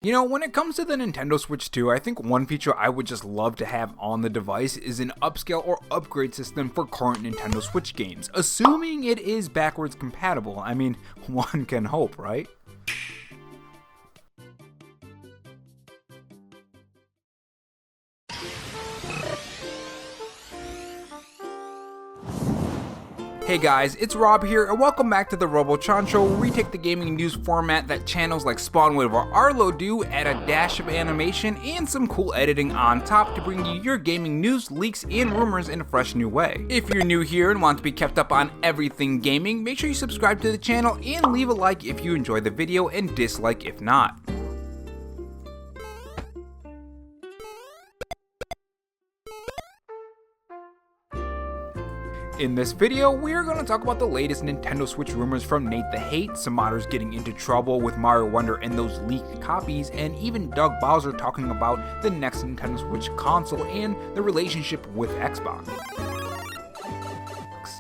You know, when it comes to the Nintendo Switch 2, I think one feature I would just love to have on the device is an upscale or upgrade system for current Nintendo Switch games, assuming it is backwards compatible. I mean, one can hope, right? Hey guys, it's Rob here, and welcome back to the RoboChan Show, where we take the gaming news format that channels like Spawnwave or Arlo do, add a dash of animation and some cool editing on top to bring you your gaming news, leaks, and rumors in a fresh new way. If you're new here and want to be kept up on everything gaming, make sure you subscribe to the channel and leave a like if you enjoy the video and dislike if not. In this video, we're going to talk about the latest Nintendo Switch rumors from Nate the Hate, some modders getting into trouble with Mario Wonder and those leaked copies, and even Doug Bowser talking about the next Nintendo Switch console and the relationship with Xbox.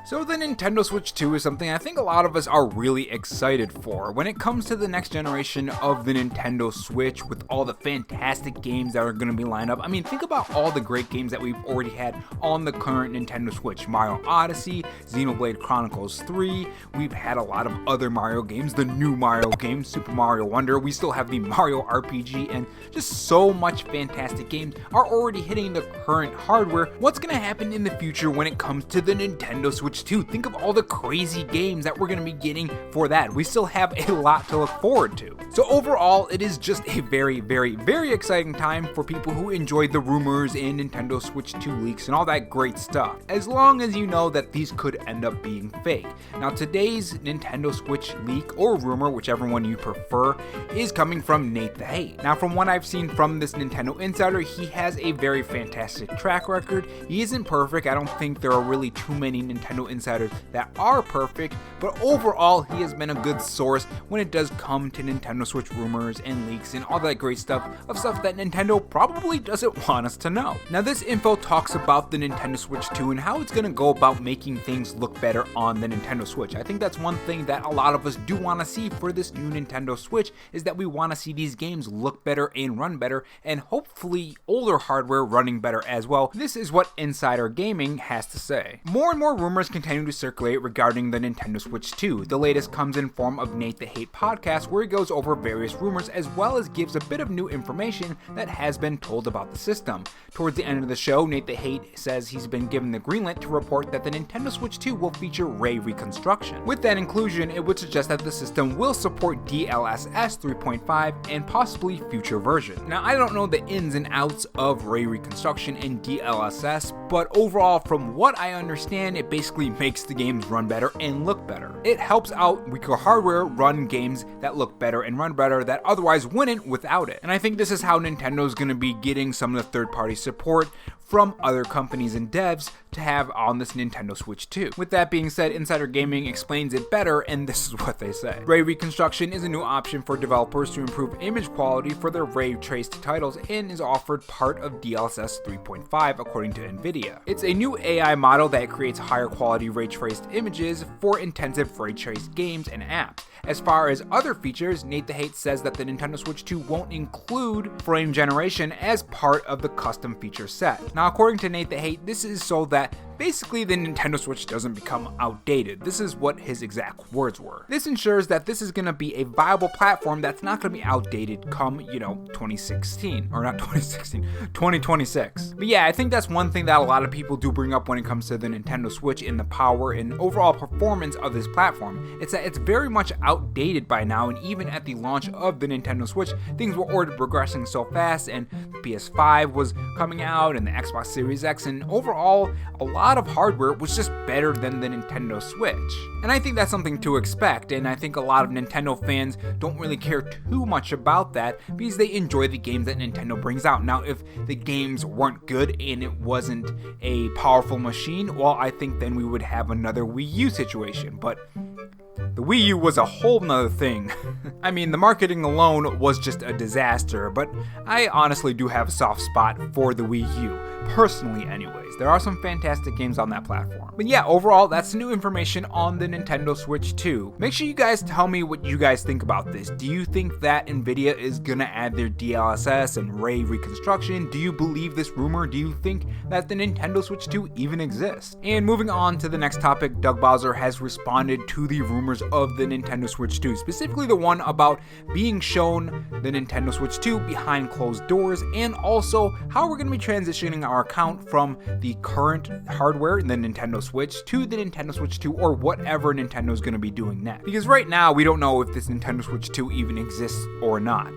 So the Nintendo Switch 2 is something I think a lot of us are really excited for. When it comes to the next generation of the Nintendo Switch, with all the fantastic games that are going to be lined up, I mean, think about all the great games that we've already had on the current Nintendo Switch. Mario Odyssey, Xenoblade Chronicles 3, we've had a lot of other Mario games, the new Mario games, Super Mario Wonder, we still have the Mario RPG, and just so much fantastic games are already hitting the current hardware. What's going to happen in the future when it comes to the Nintendo Switch 2? Think of all the crazy games that we're going to be getting for that. We still have a lot to look forward to. So overall, it is just a very, very, very exciting time for people who enjoy the rumors and Nintendo Switch 2 leaks and all that great stuff, as long as you know that these could end up being fake. Now, today's Nintendo Switch leak or rumor, whichever one you prefer, is coming from Nate the Hate. Now, from what I've seen from this Nintendo Insider, he has a very fantastic track record. He isn't perfect. I don't think there are really too many Nintendo Insiders that are perfect, but overall he has been a good source when it does come to Nintendo Switch rumors and leaks and all that great stuff that Nintendo probably doesn't want us to know. Now, this info talks about the Nintendo Switch 2 and how it's going to go about making things look better on the Nintendo Switch. I think that's one thing that a lot of us do want to see for this new Nintendo Switch, is that we want to see these games look better and run better, and hopefully older hardware running better as well. This is what Insider Gaming has to say. More and more rumors continue to circulate regarding the Nintendo Switch 2. The latest comes in form of Nate the Hate podcast, where he goes over various rumors as well as gives a bit of new information that has been told about the system. Towards the end of the show, Nate the Hate says he's been given the green light to report that the Nintendo Switch 2 will feature ray reconstruction. With that inclusion, it would suggest that the system will support DLSS 3.5 and possibly future versions. Now, I don't know the ins and outs of ray reconstruction and DLSS, but overall, from what I understand, it basically makes the games run better and look better. It helps out weaker hardware run games that look better and run better that otherwise wouldn't without it. And I think this is how Nintendo's going to be getting some of the third-party support from other companies and devs to have on this Nintendo Switch 2. With that being said, Insider Gaming explains it better, and this is what they say. Ray reconstruction is a new option for developers to improve image quality for their ray traced titles and is offered part of DLSS 3.5 according to nvidia. It's a new AI model that creates higher quality ray traced images for intensive ray traced games and apps. As far as other features, Nate the Hate says that the Nintendo Switch 2 won't include frame generation as part of the custom feature set. Now, according to Nate the Hate, this is so that basically the Nintendo Switch doesn't become outdated. This is what his exact words were. This ensures that this is going to be a viable platform that's not going to be outdated come, 2016. Or not 2016, 2026. But yeah, I think that's one thing that a lot of people do bring up when it comes to the Nintendo Switch and the power and overall performance of this platform. It's that it's very much outdated by now, and even at the launch of the Nintendo Switch, things were already progressing so fast, and the PS5 was coming out and the Xbox Series X, and overall, a lot of hardware was just better than the Nintendo Switch. And I think that's something to expect, and I think a lot of Nintendo fans don't really care too much about that because they enjoy the games that Nintendo brings out. Now, if the games weren't good and it wasn't a powerful machine, well, I think then we would have another Wii U situation, but the Wii U was a whole nother thing. I mean, the marketing alone was just a disaster, but I honestly do have a soft spot for the Wii U. personally anyways. There are some fantastic games on that platform. But yeah, overall, that's new information on the Nintendo Switch 2. Make sure you guys tell me what you guys think about this. Do you think that nvidia is gonna add their DLSS and ray reconstruction? Do you believe this rumor? Do you think that the Nintendo Switch 2 even exists? And moving on to the next topic, Doug Bowser has responded to the rumors of the Nintendo Switch 2, specifically the one about being shown the Nintendo Switch 2 behind closed doors, and also how we're going to be transitioning our account from the current hardware in the Nintendo Switch to the Nintendo Switch 2, or whatever Nintendo is going to be doing next. Because right now we don't know if this Nintendo Switch 2 even exists or not.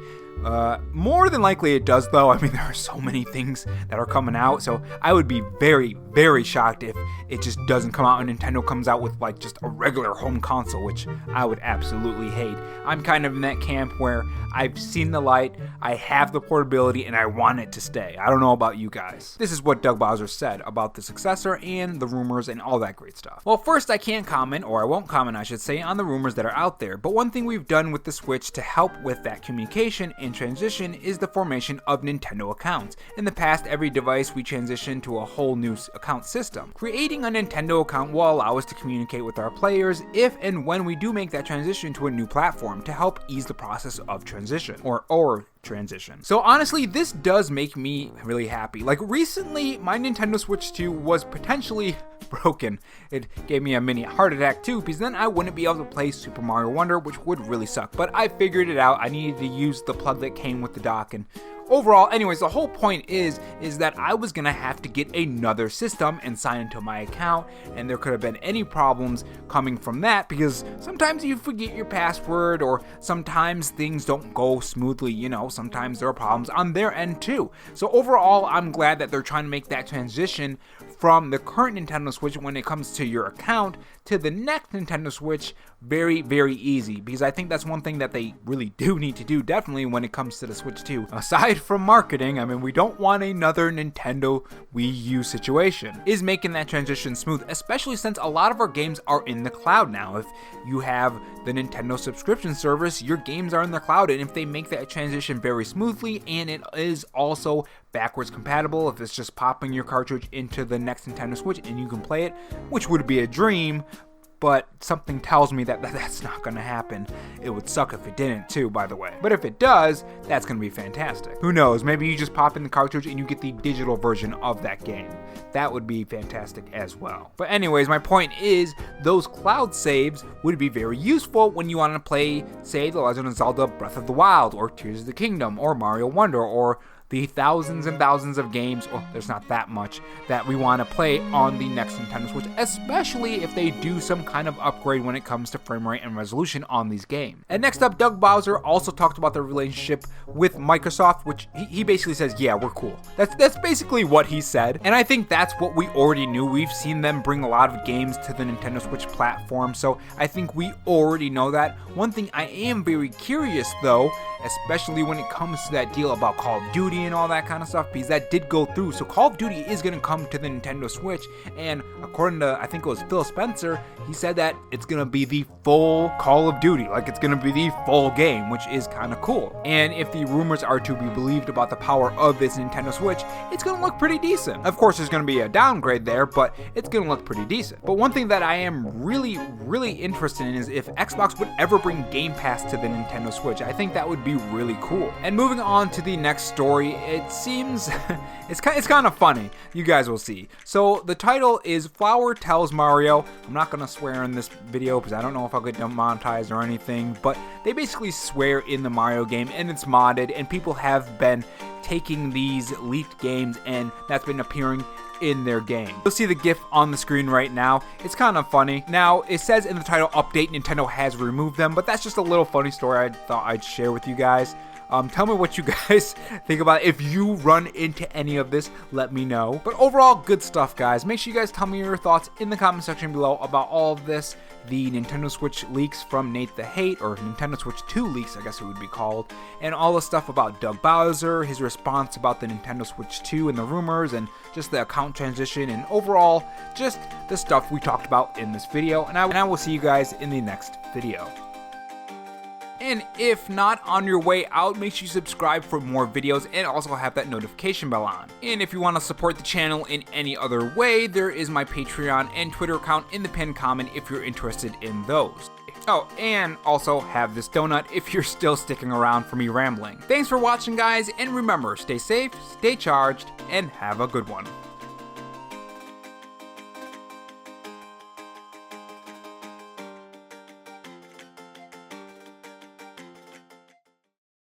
More than likely it does, though. I mean, there are so many things that are coming out, so I would be very, very shocked if it just doesn't come out and Nintendo comes out with like just a regular home console, which I would absolutely hate. I'm kind of in that camp where I've seen the Lite, I have the portability, and I want it to stay. I don't know about you guys. This is what Doug Bowser said about the successor and the rumors and all that great stuff. Well, first, I can't comment, or I won't comment, I should say, on the rumors that are out there, but one thing we've done with the Switch to help with that communication and transition is the formation of Nintendo accounts. In the past, every device we transitioned to a whole new account system. Creating a Nintendo account will allow us to communicate with our players if and when we do make that transition to a new platform to help ease the process of transition, or transition. So honestly, this does make me really happy. Like recently, my Nintendo Switch 2 was potentially broken. It gave me a mini heart attack too, because then I wouldn't be able to play Super Mario Wonder, which would really suck. But I figured it out. I needed to use the plug that came with the dock, and overall, anyways, the whole point is that I was gonna have to get another system and sign into my account, and there could have been any problems coming from that, because sometimes you forget your password, or sometimes things don't go smoothly, you know, sometimes there are problems on their end too. So overall, I'm glad that they're trying to make that transition from the current Nintendo Switch when it comes to your account to the next Nintendo Switch very, very easy, because I think that's one thing that they really do need to do, definitely when it comes to the Switch 2. Aside from marketing, I mean, we don't want another Nintendo Wii U situation, is making that transition smooth, especially since a lot of our games are in the cloud now. If you have the Nintendo subscription service, your games are in the cloud, and if they make that transition very smoothly, and it is also backwards compatible, if it's just popping your cartridge into the next Nintendo Switch and you can play it, which would be a dream, but something tells me that that's not going to happen. It would suck if it didn't too, by the way. But if it does, that's going to be fantastic. Who knows, maybe you just pop in the cartridge and you get the digital version of that game. That would be fantastic as well. But anyways, my point is, those cloud saves would be very useful when you want to play, say, The Legend of Zelda Breath of the Wild, or Tears of the Kingdom, or Mario Wonder, or the thousands and thousands of games, well, there's not that much, that we want to play on the next Nintendo Switch, especially if they do some kind of upgrade when it comes to frame rate and resolution on these games. And next up, Doug Bowser also talked about their relationship with Microsoft, which he basically says, yeah, we're cool. That's basically what he said, and I think that's what we already knew. We've seen them bring a lot of games to the Nintendo Switch platform, so I think we already know that. One thing I am very curious, though, especially when it comes to that deal about Call of Duty and all that kind of stuff, because that did go through. So Call of Duty is going to come to the Nintendo Switch, and according to, I think it was Phil Spencer, he said that it's going to be the full Call of Duty, like it's going to be the full game, which is kind of cool. And if the rumors are to be believed about the power of this Nintendo Switch, it's going to look pretty decent. Of course, there's going to be a downgrade there, but it's going to look pretty decent. But one thing that I am really, really interested in is if Xbox would ever bring Game Pass to the Nintendo Switch. I think that would be really cool. And moving on to the next story, it seems it's kind of funny. You guys will see. So the title is Flower Tells Mario. I'm not gonna swear in this video because I don't know if I'll get demonetized or anything, but they basically swear in the Mario game, and it's modded, and people have been taking these leaked games, and that's been appearing in their game. You'll see the GIF on the screen right now. It's kind of funny. Now, it says in the title, update, Nintendo has removed them, but that's just a little funny story I thought I'd share with you guys. Tell me what you guys think about it. If you run into any of this, let me know. But overall, good stuff, guys. Make sure you guys tell me your thoughts in the comment section below about all of this. The Nintendo Switch leaks from Nate the Hate, or Nintendo Switch 2 leaks, I guess it would be called, and all the stuff about Doug Bowser, his response about the Nintendo Switch 2 and the rumors, and just the account transition, and overall, just the stuff we talked about in this video. And I will see you guys in the next video. And if not, on your way out, make sure you subscribe for more videos and also have that notification bell on. And if you want to support the channel in any other way, there is my Patreon and Twitter account in the pinned comment if you're interested in those. Oh, and also have this donut if you're still sticking around for me rambling. Thanks for watching, guys, and remember, stay safe, stay charged, and have a good one.